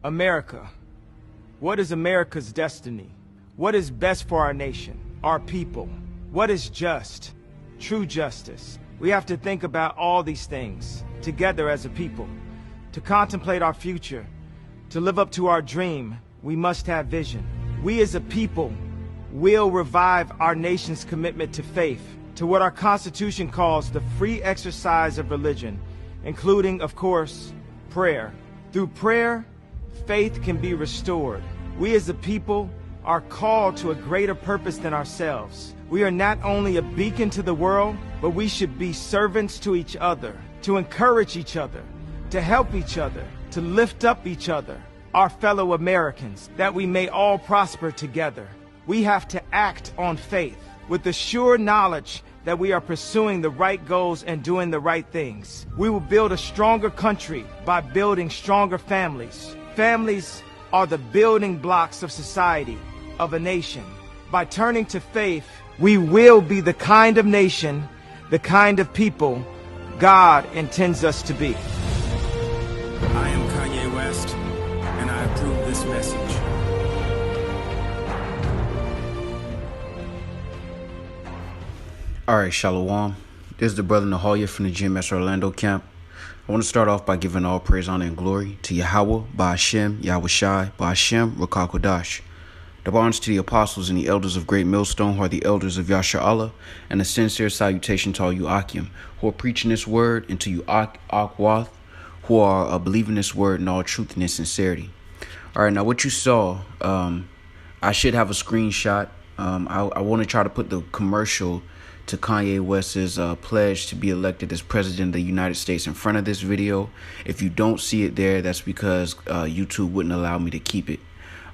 America. What is America's destiny? What is best for our nation, our people? What is just, true justice? We have to think about all these things together as a people. To contemplate our future, to live up to our dream, we must have vision. We as a people will revive our nation's commitment to faith, to what our Constitution calls the free exercise of religion, including, of course, prayer. Through prayer, faith can be restored. We as a people are called to a greater purpose than ourselves. We are not only a beacon to the world, but we should be servants to each other, to encourage each other, to help each other, to lift up each other, our fellow Americans, that we may all prosper together. We have to act on faith with the sure knowledge that we are pursuing the right goals and doing the right things. We will build a stronger country by building stronger families. Families are the building blocks of society, of a nation. By turning to faith, we will be the kind of nation, the kind of people God intends us to be. I am Kanye West, and I approve this message. Alright, Shalom. This is the brother Nahalia from the GMS Orlando camp. I want to start off by giving all praise, honor, and glory to Yahweh, Ba'ashem, Yahweh Shai, Ba'ashem, Rakakodash. The honors to the apostles and the elders of Great Millstone, who are the elders of Yasha Allah, and a sincere salutation to all you Akim, who are preaching this word, and to you Akwath, who are believing this word in all truth and in sincerity. Alright, now what you saw, I should have a screenshot. I want to try to put the commercial to Kanye West's pledge to be elected as president of the United States in front of this video. If you don't see it there, that's because YouTube wouldn't allow me to keep it.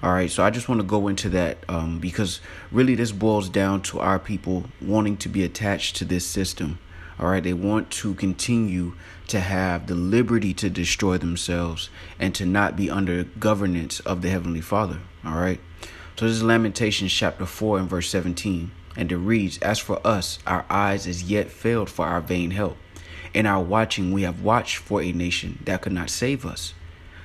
All right, so I just want to go into that because really this boils down to our people wanting to be attached to this system. All right, they want to continue to have the liberty to destroy themselves and to not be under governance of the Heavenly Father. All right, so this is Lamentations chapter 4 and verse 17. And it reads, "As for us, our eyes as yet failed for our vain help. In our watching, we have watched for a nation that could not save us.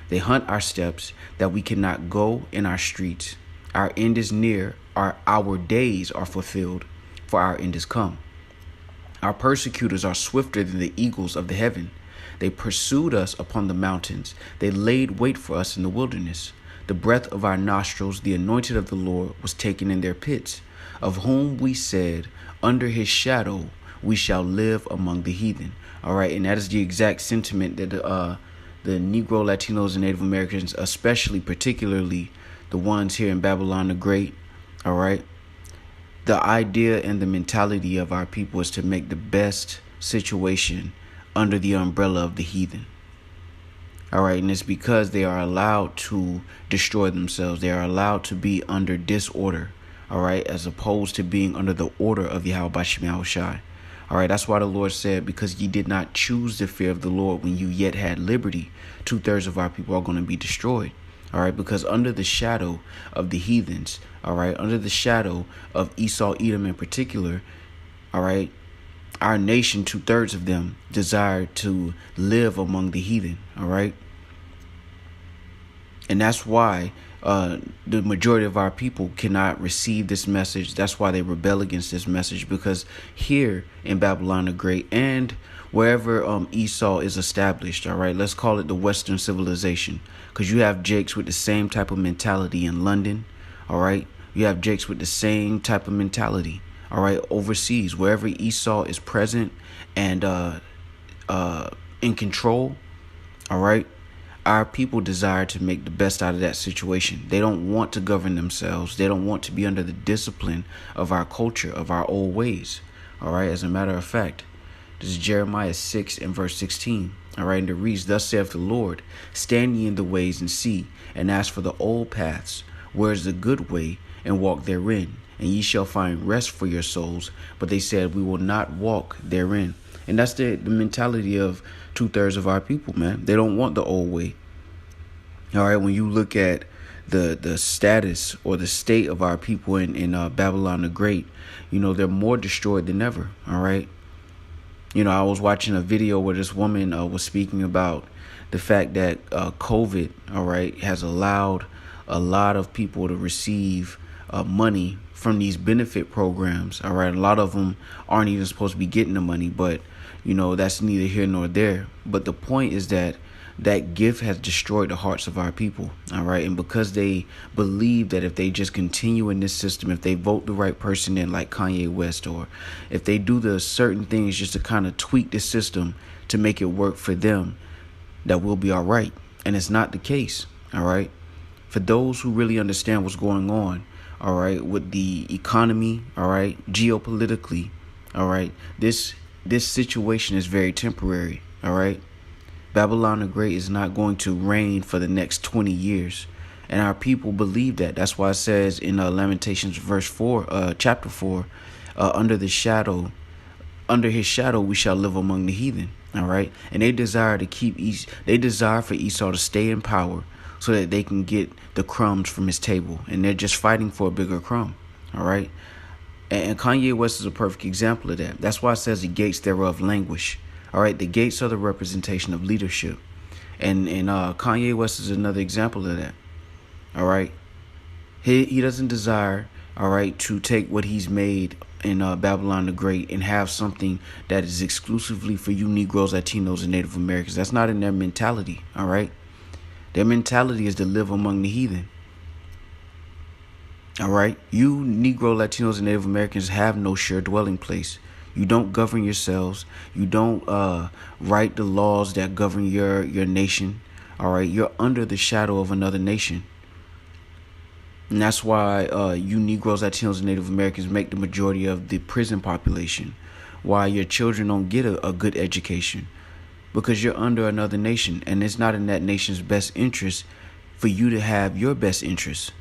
They hunt our steps, that we cannot go in our streets. Our end is near, our days are fulfilled, for our end is come. Our persecutors are swifter than the eagles of the heaven. They pursued us upon the mountains. They laid wait for us in the wilderness. The breath of our nostrils, the anointed of the Lord, was taken in their pits, of whom we said, under his shadow we shall live among the heathen." All right, and that is the exact sentiment that the Negro, Latinos, and Native Americans, particularly the ones here in Babylon the Great, all right, the idea and the mentality of our people is to make the best situation under the umbrella of the heathen. All right, and it's because they are allowed to destroy themselves. They are allowed to be under disorder. All right, as opposed to being under the order of Yahweh Bashim Yahweh Shai. All right, that's why the Lord said, because ye did not choose the fear of the Lord when you yet had liberty, 2/3 of our people are going to be destroyed. All right, because under the shadow of the heathens, all right, under the shadow of Esau, Edom in particular, all right, our nation, 2/3 of them desire to live among the heathen. All right. And that's why the majority of our people cannot receive this message. That's why they rebel against this message, because here in Babylon the Great and wherever Esau is established, all right, let's call it the Western civilization, because you have Jakes with the same type of mentality in London. All right, you have Jakes with the same type of mentality. All right, overseas, wherever Esau is present and in control. All right. Our people desire to make the best out of that situation. They don't want to govern themselves. They don't want to be under the discipline of our culture, of our old ways. All right. As a matter of fact, this is Jeremiah 6 and verse 16. All right. And it reads, "Thus saith the Lord, stand ye in the ways and see, and ask for the old paths, where is the good way, and walk therein, and ye shall find rest for your souls. But they said, we will not walk therein." And that's the mentality of 2/3 of our people, man. They don't want the old way. All right, when you look at the status or the state of our people in Babylon the Great, you know, they're more destroyed than ever. All right. You know, I was watching a video where this woman was speaking about the fact that COVID, all right, has allowed a lot of people to receive money from these benefit programs. All right. A lot of them aren't even supposed to be getting the money, but, that's neither here nor there. But the point is that gift has destroyed the hearts of our people. All right. And because they believe that if they just continue in this system, if they vote the right person in like Kanye West, or if they do the certain things just to kind of tweak the system to make it work for them, that we'll be all right. And it's not the case. All right. For those who really understand what's going on, all right, with the economy, all right, geopolitically, all right, this situation is very temporary. All right. Babylon the Great is not going to reign for the next 20 years. And our people believe that. That's why it says in Lamentations chapter 4, under his shadow we shall live among the heathen. All right. And they desire for Esau to stay in power so that they can get the crumbs from his table. And they're just fighting for a bigger crumb. All right. And Kanye West is a perfect example of that. That's why it says the gates thereof languish. All right. The gates are the representation of leadership. And Kanye West is another example of that. All right. He doesn't desire, all right, to take what he's made in Babylon the Great and have something that is exclusively for you Negroes, Latinos, and Native Americans. That's not in their mentality. All right. Their mentality is to live among the heathen. All right. You Negro, Latinos, and Native Americans have no sure dwelling place. You don't govern yourselves. You don't write the laws that govern your nation. All right. You're under the shadow of another nation. And that's why you Negroes, Latinos, and Native Americans make the majority of the prison population. Why your children don't get a good education. Because you're under another nation. And it's not in that nation's best interest for you to have your best interest.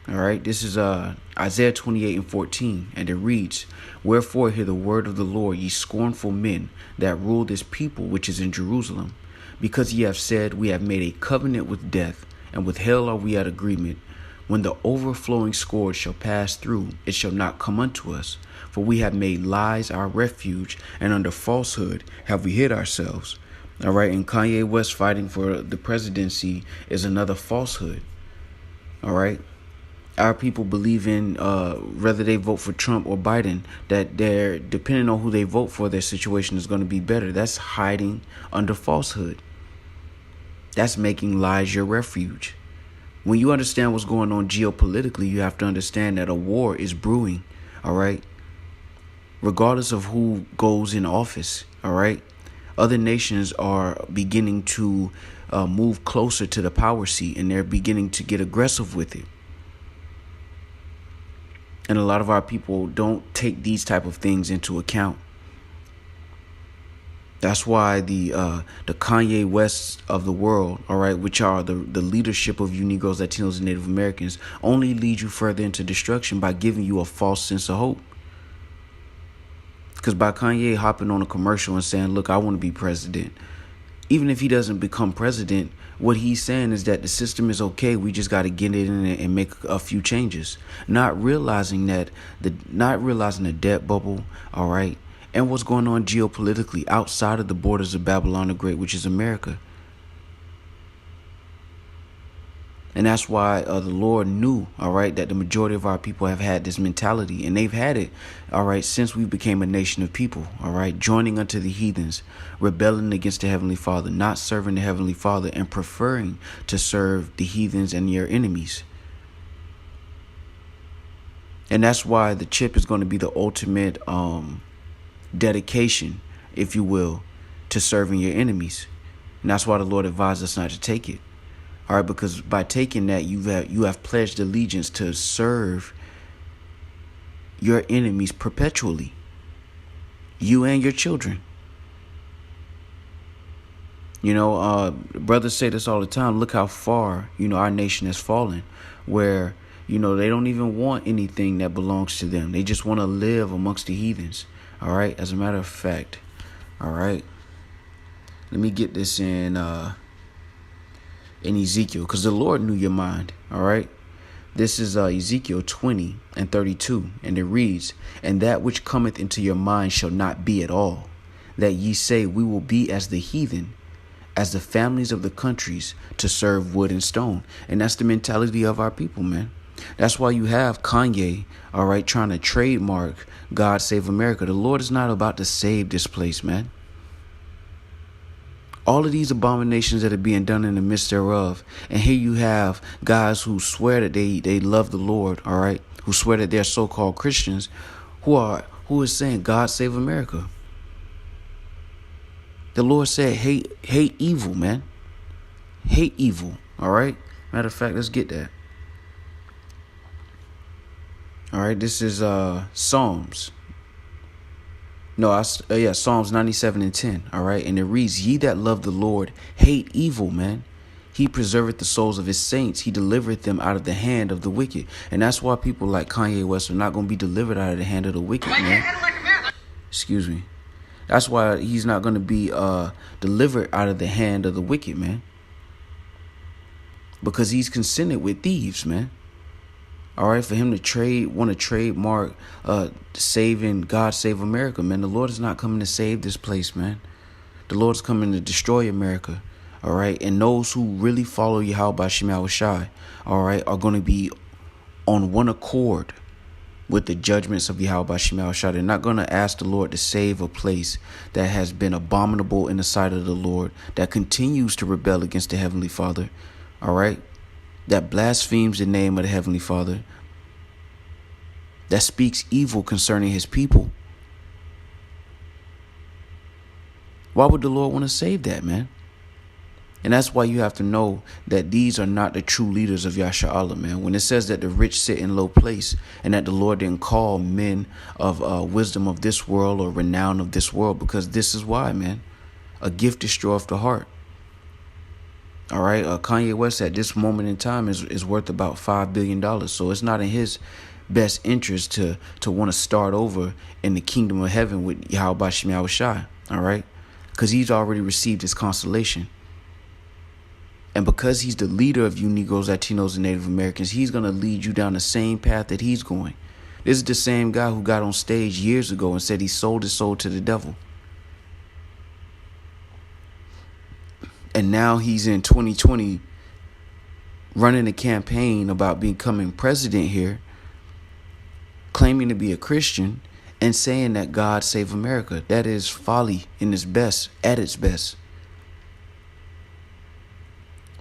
All right. This is Isaiah 28:14. And it reads, "Wherefore hear the word of the Lord, ye scornful men that rule this people which is in Jerusalem. Because ye have said, we have made a covenant with death, and with hell are we at agreement. When the overflowing scourge shall pass through, it shall not come unto us. For we have made lies our refuge, and under falsehood have we hid ourselves." All right. And Kanye West fighting for the presidency is another falsehood. All right. Our people believe in whether they vote for Trump or Biden, that they're depending on who they vote for, their situation is going to be better. That's hiding under falsehood. That's making lies your refuge. When you understand what's going on geopolitically, you have to understand that a war is brewing. All right. Regardless of who goes in office. All right. Other nations are beginning to move closer to the power seat, and they're beginning to get aggressive with it. And a lot of our people don't take these type of things into account. That's why the Kanye Wests of the world, all right, which are the leadership of you Negroes, Latinos, and Native Americans, only lead you further into destruction by giving you a false sense of hope. Because by Kanye hopping on a commercial and saying, look, I want to be president, even if he doesn't become president, what he's saying is that the system is okay. We just got to get in and make a few changes. Not realizing the debt bubble, all right, and what's going on geopolitically outside of the borders of Babylon the Great, which is America. And that's why the Lord knew, all right, that the majority of our people have had this mentality, and they've had it, all right, since we became a nation of people, all right, joining unto the heathens, rebelling against the Heavenly Father, not serving the Heavenly Father, and preferring to serve the heathens and your enemies. And that's why the chip is going to be the ultimate dedication, if you will, to serving your enemies. And that's why the Lord advised us not to take it. All right, because by taking that, you have pledged allegiance to serve your enemies perpetually, you and your children. Brothers say this all the time. Look how far, our nation has fallen, where, they don't even want anything that belongs to them. They just want to live amongst the heathens. All right. As a matter of fact. All right. Let me get this in Ezekiel, because the Lord knew your mind. All right. This is Ezekiel 20:32, and it reads, "And that which cometh into your mind shall not be at all, that ye say, we will be as the heathen, as the families of the countries to serve wood and stone. And that's the mentality of our people, man. That's why you have Kanye, all right, trying to trademark God Save America. The Lord is not about to save this place, man. All of these abominations that are being done in the midst thereof. And here you have guys who swear that they love the Lord, all right, who swear that they're so-called Christians, who is saying God Save America. The Lord said, hate evil, man. Hate evil, all right? Matter of fact, let's get that. All right, this is Psalms. Psalms 97:10, all right? And it reads, ye that love the Lord hate evil, man. He preserveth the souls of his saints. He delivereth them out of the hand of the wicked. And that's why people like Kanye West are not going to be delivered out of the hand of the wicked, man. Excuse me. That's why he's not going to be delivered out of the hand of the wicked, man. Because he's consented with thieves, man. All right, for him to want to trademark saving God Save America, man. The Lord is not coming to save this place, man. The Lord is coming to destroy America. All right, and those who really follow Yahweh Shai Shai, all right, are going to be on one accord with the judgments of Yahweh Shai Shai. They're not going to ask the Lord to save a place that has been abominable in the sight of the Lord, that continues to rebel against the Heavenly Father, all right, that blasphemes the name of the Heavenly Father, that speaks evil concerning his people. Why would the Lord want to save that, man? And that's why you have to know that these are not the true leaders of Yasha'Allah, man. When it says that the rich sit in low place and that the Lord didn't call men of wisdom of this world or renown of this world, because this is why, man. A gift destroyeth the heart. All right. Kanye West at this moment in time is worth about $5 billion. So it's not in his best interest to want to start over in the kingdom of heaven with Yahweh Shai Shai. All right. Because he's already received his consolation. And because he's the leader of you Negroes, Latinos, and Native Americans, he's going to lead you down the same path that he's going. This is the same guy who got on stage years ago and said he sold his soul to the devil. And now he's in 2020 running a campaign about becoming president here, claiming to be a Christian and saying that God save America. That is folly at its best.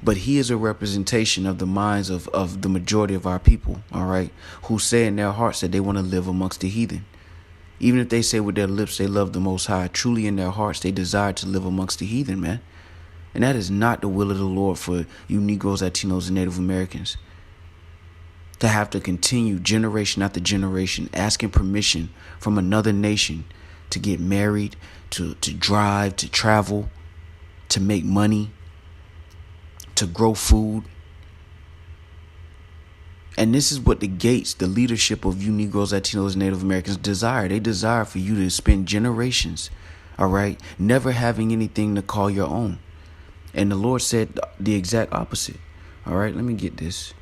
But he is a representation of the minds of the majority of our people, all right, who say in their hearts that they want to live amongst the heathen. Even if they say with their lips they love the Most High, truly in their hearts they desire to live amongst the heathen, man. And that is not the will of the Lord for you Negroes, Latinos, and Native Americans. To have to continue generation after generation asking permission from another nation to get married, to drive, to travel, to make money, to grow food. And this is what the gates, the leadership of you Negroes, Latinos, and Native Americans desire. They desire for you to spend generations, all right, never having anything to call your own. And the Lord said the exact opposite. All right, let me get this.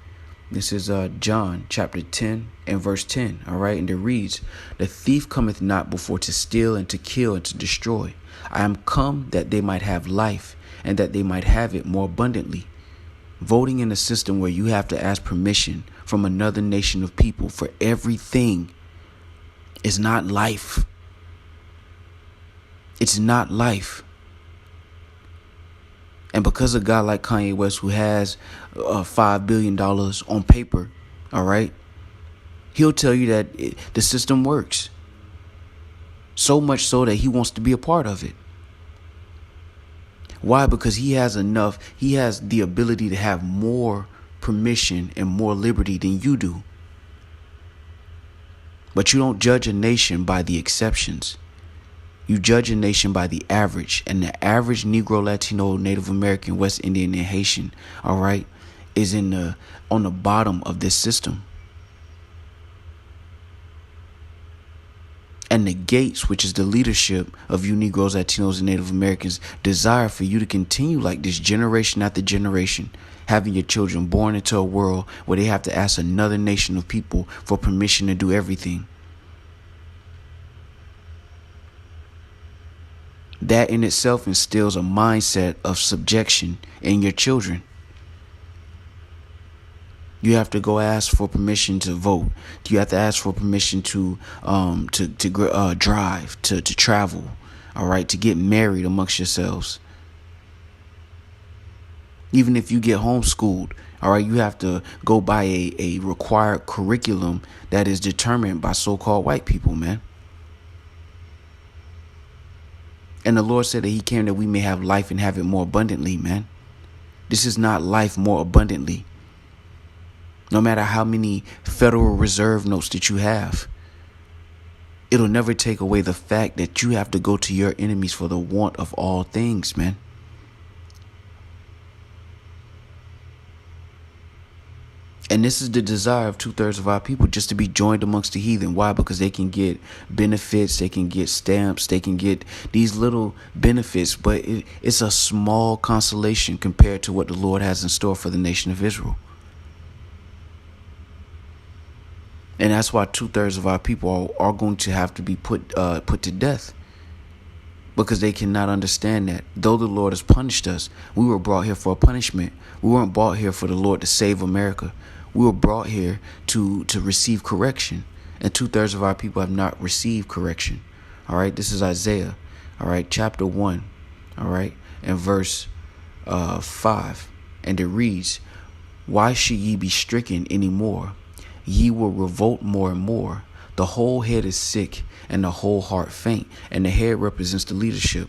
This is John chapter 10 and verse 10. All right, and it reads, the thief cometh not before to steal and to kill and to destroy. I am come that they might have life and that they might have it more abundantly. Voting in a system where you have to ask permission from another nation of people for everything is not life. It's not life. And because a guy like Kanye West, who has $5 billion on paper, all right, he'll tell you that the system works. So much so that he wants to be a part of it. Why? Because he has enough. He has the ability to have more permission and more liberty than you do. But you don't judge a nation by the exceptions. You judge a nation by the average, and the average Negro, Latino, Native American, West Indian, and Haitian, all right, is on the bottom of this system. And the gates, which is the leadership of you Negroes, Latinos, and Native Americans, desire for you to continue like this generation after generation, having your children born into a world where they have to ask another nation of people for permission to do everything. That in itself instills a mindset of subjection in your children. You have to go ask for permission to vote. You have to ask for permission to drive, to travel, all right, to get married amongst yourselves. Even if you get homeschooled, all right, you have to go by a required curriculum that is determined by so-called white people, man. And the Lord said that he came that we may have life and have it more abundantly, man. This is not life more abundantly. No matter how many Federal Reserve notes that you have, it'll never take away the fact that you have to go to your enemies for the want of all things, man. And this is the desire of 2/3 of our people, just to be joined amongst the heathen. Why? Because they can get benefits, they can get stamps, they can get these little benefits, but it's a small consolation compared to what the Lord has in store for the nation of Israel. And that's why 2/3 of our people are going to have to be put to death, because they cannot understand that though the Lord has punished us, we were brought here for a punishment. We weren't brought here for the Lord to save America. We were brought here to receive correction, and 2/3 of our people have not received correction. All right, this is Isaiah, all right, chapter 1, all right, and verse 5, and it reads, "Why should ye be stricken any more? Ye will revolt more and more. The whole head is sick, and the whole heart faint," and the head represents the leadership.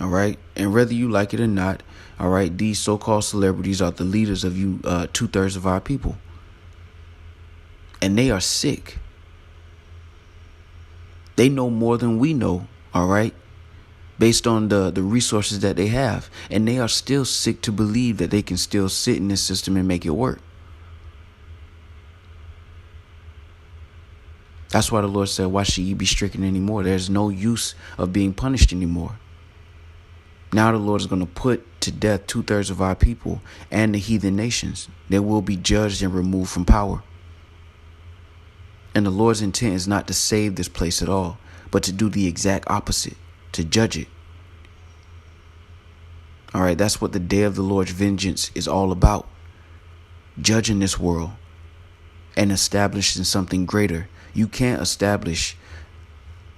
All right. And whether you like it or not, all right, these so-called celebrities are the leaders of you, 2/3 of our people. And they are sick. They know more than we know. All right. Based on the resources that they have. And they are still sick to believe that they can still sit in this system and make it work. That's why the Lord said, "Why should ye be stricken anymore?" There's no use of being punished anymore. Now the Lord is going to put to death 2/3 of our people and the heathen nations. They will be judged and removed from power. And the Lord's intent is not to save this place at all, but to do the exact opposite, to judge it. All right, that's what the day of the Lord's vengeance is all about. Judging this world and establishing something greater. You can't establish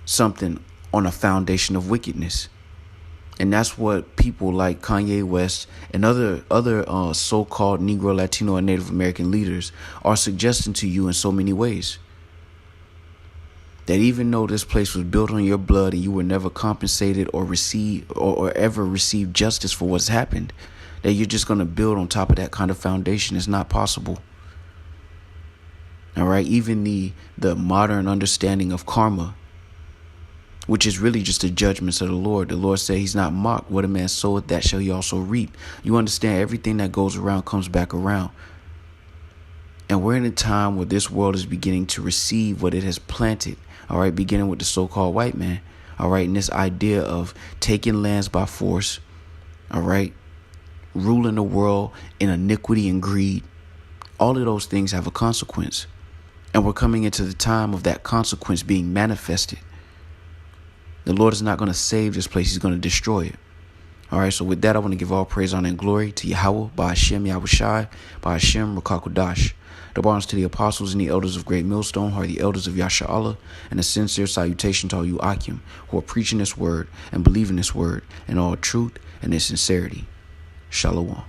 something on a foundation of wickedness. And that's what people like Kanye West and other so-called Negro, Latino, and Native American leaders are suggesting to you in so many ways. That even though this place was built on your blood and you were never compensated or receive or ever receive justice for what's happened, that you're just going to build on top of that kind of foundation. It's not possible. All right. Even the modern understanding of karma, which is really just the judgments of the Lord. The Lord said he's not mocked. What a man soweth, that shall he also reap. You understand, everything that goes around comes back around. And we're in a time where this world is beginning to receive what it has planted. All right, beginning with the so-called white man. All right, and this idea of taking lands by force. All right, ruling the world in iniquity and greed. All of those things have a consequence. And we're coming into the time of that consequence being manifested. The Lord is not going to save this place. He's going to destroy it. All right. So with that, I want to give all praise, honor, and glory to Yahweh, by Hashem, Yahushai, by Hashem, Rakakodash. The bonds to the apostles and the elders of Great Millstone, who are the elders of Yasharallah, and a sincere salutation to all you Akim, who are preaching this word and believing this word in all truth and in sincerity. Shalom.